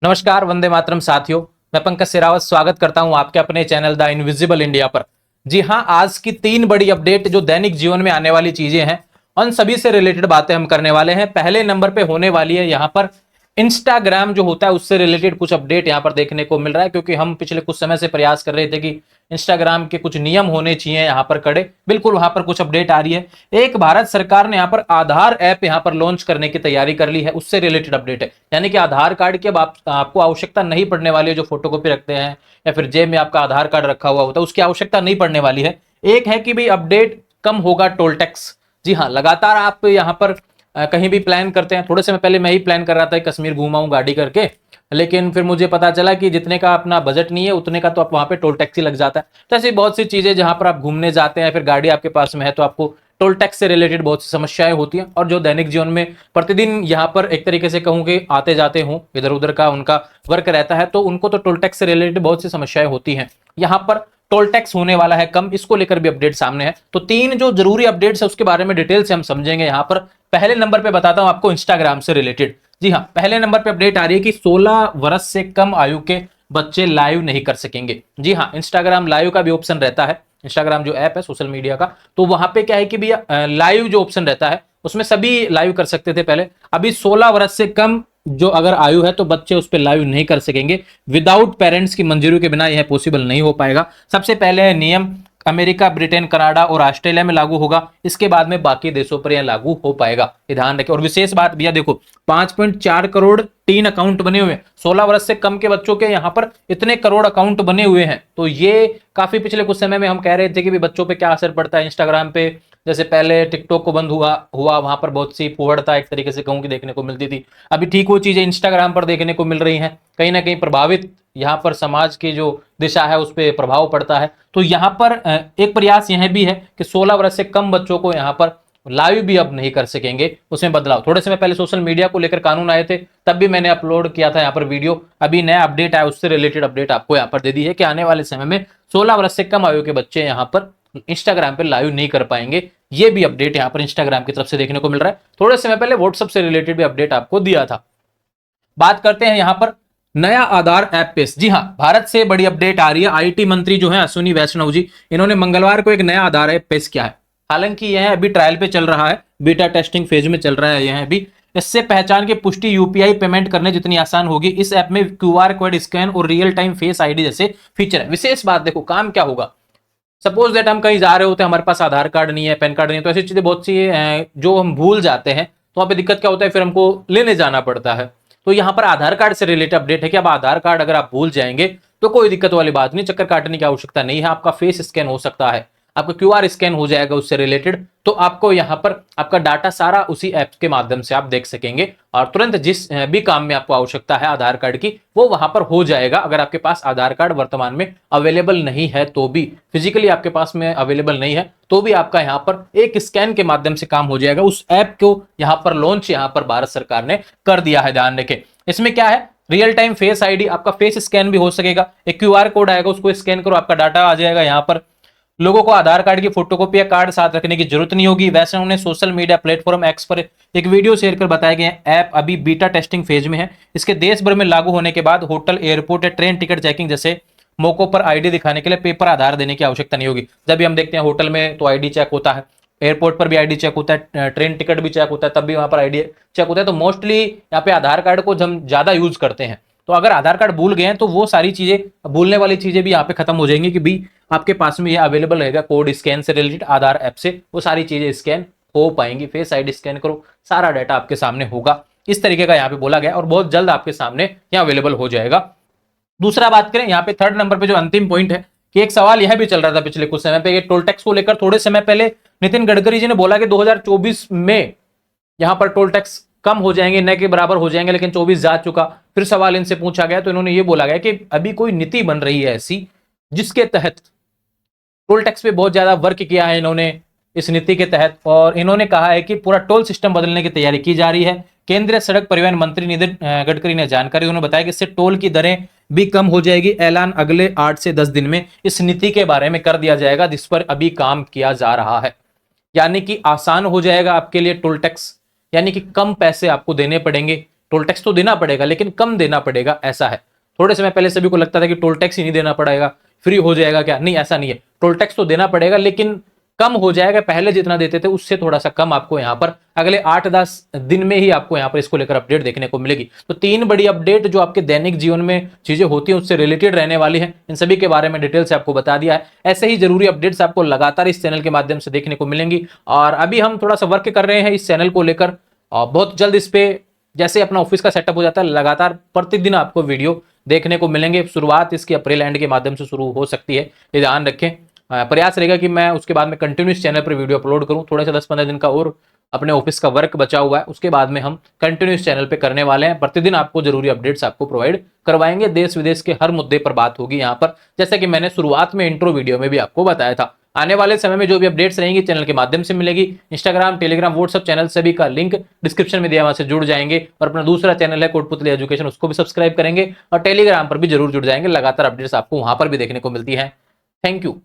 नमस्कार, वंदे मातरम साथियों। मैं पंकज सिरावत स्वागत करता हूं आपके अपने चैनल द इनविजिबल इंडिया पर। जी हां, आज की 3 बड़ी अपडेट जो दैनिक जीवन में आने वाली चीजें हैं उन सभी से रिलेटेड बातें हम करने वाले हैं। पहले नंबर पे होने वाली है यहां पर इंस्टाग्राम जो होता है उससे रिलेटेड कुछ अपडेट यहां पर देखने को मिल रहा है, क्योंकि हम पिछले कुछ समय से प्रयास कर रहे थे कि इंस्टाग्राम के कुछ नियम होने चाहिए यहां पर कड़े। बिल्कुल वहां पर कुछ अपडेट आ रही है। एक भारत सरकार ने यहां पर आधार ऐप यहां पर लॉन्च करने की तैयारी कर ली है, उससे रिलेटेड अपडेट है। यानी कि आधार कार्ड की अब आपको आवश्यकता नहीं पड़ने वाली है। जो फोटोकॉपी रखते हैं या फिर जेब में आपका आधार कार्ड रखा हुआ होता है उसकी आवश्यकता नहीं पड़ने वाली है। एक है कि भाई अपडेट कम होगा टोल टैक्स। जी हाँ, लगातार आप यहां पर कहीं भी प्लान करते हैं। थोड़े समय पहले मैं ही प्लान कर रहा था कश्मीर घूमाऊं गाड़ी करके, लेकिन फिर मुझे पता चला कि जितने का अपना बजट नहीं है उतने का तो आप वहां पे टोल टैक्स ही लग जाता है। तो ऐसी बहुत सी चीजें जहां पर आप घूमने जाते हैं फिर गाड़ी आपके पास में है तो आपको टोल टैक्स से रिलेटेड बहुत सी समस्याएं होती हैं। और जो दैनिक जीवन में प्रतिदिन यहाँ पर एक तरीके से कहूँ कि आते जाते हूँ, इधर उधर का उनका वर्क रहता है, तो उनको तो टोल टैक्स से रिलेटेड बहुत सी समस्याएं होती हैं। यहाँ पर टोल टैक्स होने वाला है कम, इसको लेकर भी अपडेट सामने है। तो 3 जो जरूरी अपडेट्स है उसके बारे में डिटेल से हम समझेंगे यहाँ पर। पहले नंबर पे बताता हूं आपको इंस्टाग्राम से रिलेटेड। जी हाँ, पहले नंबर पे अपडेट आ रही है कि 16 वर्ष से कम आयु के बच्चे लाइव नहीं कर सकेंगे। जी हाँ, इंस्टाग्राम लाइव का भी ऑप्शन रहता है। इंस्टाग्राम जो ऐप है सोशल मीडिया का, तो वहां पे क्या है कि भैया लाइव जो ऑप्शन रहता है उसमें सभी लाइव कर सकते थे पहले। अभी 16 वर्ष से कम जो अगर आयु है तो बच्चे उस पर लाइव नहीं कर सकेंगे। विदाउट पेरेंट्स की मंजूरी के बिना यह पॉसिबल नहीं हो पाएगा। सबसे पहले नियम अमेरिका, ब्रिटेन, कनाडा और ऑस्ट्रेलिया में लागू होगा। इसके बाद में बाकी देशों पर यह लागू हो पाएगा, ये ध्यान रखें। और विशेष बात भैया देखो, 5.4 करोड़ टीन अकाउंट बने हुए हैं। 16 वर्ष से कम के बच्चों के यहाँ पर इतने करोड़ अकाउंट बने हुए हैं। तो ये काफी पिछले कुछ समय में हम कह रहे थे कि बच्चों पे क्या असर पड़ता है इंस्टाग्राम पे। जैसे पहले टिकटॉक को बंद हुआ वहां पर बहुत सी फुहड़ता एक तरीके से कहूँ कि देखने को मिलती थी। अभी ठीक वो चीजें इंस्टाग्राम पर देखने को मिल रही हैं। कहीं ना कहीं प्रभावित यहाँ पर समाज की जो दिशा है उस पर प्रभाव पड़ता है। तो यहाँ पर एक प्रयास यह भी है कि 16 वर्ष से कम बच्चों को यहाँ पर लाइव भी अब नहीं कर सकेंगे, उसमें बदलाव। थोड़े समय पहले सोशल मीडिया को लेकर कानून आए थे, तब भी मैंने अपलोड किया था यहाँ पर वीडियो। अभी नया अपडेट आया, उससे रिलेटेड अपडेट आपको यहाँ पर दे दी है कि आने वाले समय में 16 वर्ष से कम आयु के बच्चे यहाँ पर इंस्टाग्राम पे लाइव नहीं कर पाएंगे। ये भी अपडेट यहाँ पर इंस्टाग्राम की तरफ से देखने को मिल रहा है। थोड़े समय पहले व्हाट्सएप से रिलेटेड भी अपडेट आपको दिया था। बात करते हैं यहाँ पर नया आधार ऐप पेश। जी हाँ, भारत से बड़ी अपडेट आ रही है। आईटी मंत्री जो है अश्विनी वैष्णव जी, इन्होंने मंगलवार को एक नया आधार ऐप पेश किया है। हालांकि यह अभी ट्रायल पे चल रहा है, बीटा टेस्टिंग फेज में चल रहा है यह अभी। इससे पहचान की पुष्टि यूपीआई पेमेंट करने जितनी आसान होगी। इस ऐप में क्यूआर कोड स्कैन और रियल टाइम फेस आईडी जैसे फीचर है। विशेष बात देखो, काम क्या होगा। सपोज दैट हम कहीं जा रहे होते हैं, हमारे पास आधार कार्ड नहीं है, पैन कार्ड नहीं है, तो ऐसी चीजें बहुत सी जो हम भूल जाते हैं, तो वहां पे दिक्कत क्या होता है, फिर हमको लेने जाना पड़ता है। तो यहाँ पर आधार कार्ड से रिलेटेड अपडेट है कि अब आधार कार्ड अगर आप भूल जाएंगे तो कोई दिक्कत वाली बात नहीं, चक्कर काटने की आवश्यकता नहीं है। आपका फेस स्कैन हो सकता है, आपका क्यूआर स्कैन हो जाएगा उससे रिलेटेड, तो आपको यहाँ पर आपका डाटा सारा उसी ऐप के माध्यम से आप देख सकेंगे और तुरंत जिस भी काम में आपको आवश्यकता है आधार कार्ड की वो वहां पर हो जाएगा। अगर आपके पास आधार कार्ड वर्तमान में अवेलेबल नहीं है तो भी, फिजिकली आपके पास में अवेलेबल नहीं है तो भी आपका यहाँ पर एक स्कैन के माध्यम से काम हो जाएगा। उस ऐप को यहाँ पर लॉन्च यहाँ पर भारत सरकार ने कर दिया है। ध्यान रखें, इसमें क्या है, रियल टाइम फेस आईडी, आपका फेस स्कैन भी हो सकेगा। एक क्यूआर कोड आएगा, उसको स्कैन करो, आपका डाटा आ जाएगा। यहाँ पर लोगों को आधार कार्ड की फोटोकॉपी या कार्ड साथ रखने की जरूरत नहीं होगी। वैसे उन्होंने सोशल मीडिया प्लेटफॉर्म एक्स पर एक वीडियो शेयर कर बताया गया ऐप अभी बीटा टेस्टिंग फेज में है। इसके देश भर में लागू होने के बाद होटल, एयरपोर्ट या ट्रेन टिकट चेकिंग जैसे मौकों पर आईडी दिखाने के लिए पेपर आधार देने की आवश्यकता नहीं होगी। जब भी हम देखते हैं होटल में तो आईडी चेक होता है, एयरपोर्ट पर भी आईडी चेक होता है, ट्रेन टिकट भी चेक होता है, तब भी वहां पर आईडी चेक होता है। तो मोस्टली यहाँ पे आधार कार्ड को हम ज्यादा यूज करते हैं। तो अगर आधार कार्ड भूल गए हैं तो वो सारी चीजें, भूलने वाली चीजें भी यहाँ पे खत्म हो जाएंगी कि भी आपके पास में ये अवेलेबल रहेगा। कोड स्कैन से रिलेटेड आधार ऐप से वो सारी चीजें स्कैन हो पाएंगी। फेस आईडी स्कैन करो, सारा डाटा आपके सामने होगा। इस तरीके का यहाँ पे बोला गया और बहुत जल्द आपके सामने यहाँ अवेलेबल हो जाएगा। दूसरा बात करें यहाँ पे थर्ड नंबर पे जो अंतिम पॉइंट है कि एक सवाल यह भी चल रहा था पिछले कुछ समय पे टोल टैक्स को लेकर। थोड़े समय पहले नितिन गडकरी जी ने बोला कि 2024 में यहाँ पर टोल टैक्स कम हो जाएंगे, न के बराबर हो जाएंगे, लेकिन 24 जा चुका। फिर सवाल इनसे पूछा गया तो इन्होंने ये बोला गया कि अभी कोई नीति बन रही है ऐसी जिसके तहत टोल टैक्स पे बहुत ज्यादा वर्क किया है इन्होंने इस नीति के तहत, और इन्होंने कहा है कि पूरा टोल सिस्टम बदलने की तैयारी की जा रही है। केंद्रीय सड़क परिवहन मंत्री नितिन गडकरी ने जानकारी उन्होंने बताया कि इससे टोल की दरें भी कम हो जाएगी। ऐलान अगले 8 से 10 दिन में इस नीति के बारे में कर दिया जाएगा, जिस पर अभी काम किया जा रहा है। यानी कि आसान हो जाएगा आपके लिए टोल टैक्स, यानी कि कम पैसे आपको देने पड़ेंगे टोल टैक्स तो देना पड़ेगा लेकिन कम देना पड़ेगा, ऐसा है। थोड़े समय पहले सभी को लगता था कि टोल टैक्स ही नहीं देना पड़ेगा, फ्री हो जाएगा क्या, नहीं ऐसा नहीं है। टोल टैक्स तो देना पड़ेगा लेकिन कम हो जाएगा, पहले जितना देते थे उससे थोड़ा सा कम आपको यहाँ पर अगले 8-10 दिन में ही आपको यहाँ पर इसको लेकर अपडेट देखने को मिलेगी। तो 3 बड़ी अपडेट जो आपके दैनिक जीवन में चीजें होती हैं उससे रिलेटेड रहने वाली हैं, इन सभी के बारे में डिटेल से आपको बता दिया है। ऐसे ही जरूरी अपडेट्स आपको लगातार इस चैनल के माध्यम से देखने को मिलेंगी। और अभी हम थोड़ा सा वर्क कर रहे हैं इस चैनल को लेकर, और बहुत जल्द इस पे जैसे अपना ऑफिस का सेटअप हो जाता है लगातार प्रतिदिन आपको वीडियो देखने को मिलेंगे। शुरुआत इसकी अप्रैल एंड के माध्यम से शुरू हो सकती है, ये ध्यान रखें। प्रयास रहेगा कि मैं उसके बाद में कंटिन्यूस चैनल पर वीडियो अपलोड करूं। थोड़े से 10-15 दिन का और अपने ऑफिस का वर्क बचा हुआ है, उसके बाद में हम कंटिन्यूस चैनल पे करने वाले हैं। प्रतिदिन आपको जरूरी अपडेट्स आपको प्रोवाइड करवाएंगे, देश विदेश के हर मुद्दे पर बात होगी यहाँ पर, जैसे कि मैंने शुरुआत में इंट्रो वीडियो में भी आपको बताया था। आने वाले समय में जो भी अपडेट्स रहेंगी चैनल के माध्यम से मिलेगी। इंस्टाग्राम, टेलीग्राम, व्हाट्सएप चैनल सभी का लिंक डिस्क्रिप्शन में दिया, वहां से जुड़ जाएंगे। और अपना दूसरा चैनल है कोटपुतली एजुकेशन, उसको भी सब्सक्राइब करेंगे और टेलीग्राम पर भी जरूर जुड़ जाएंगे। लगातार अपडेट्स आपको वहां पर भी देखने को मिलती है। Thank you.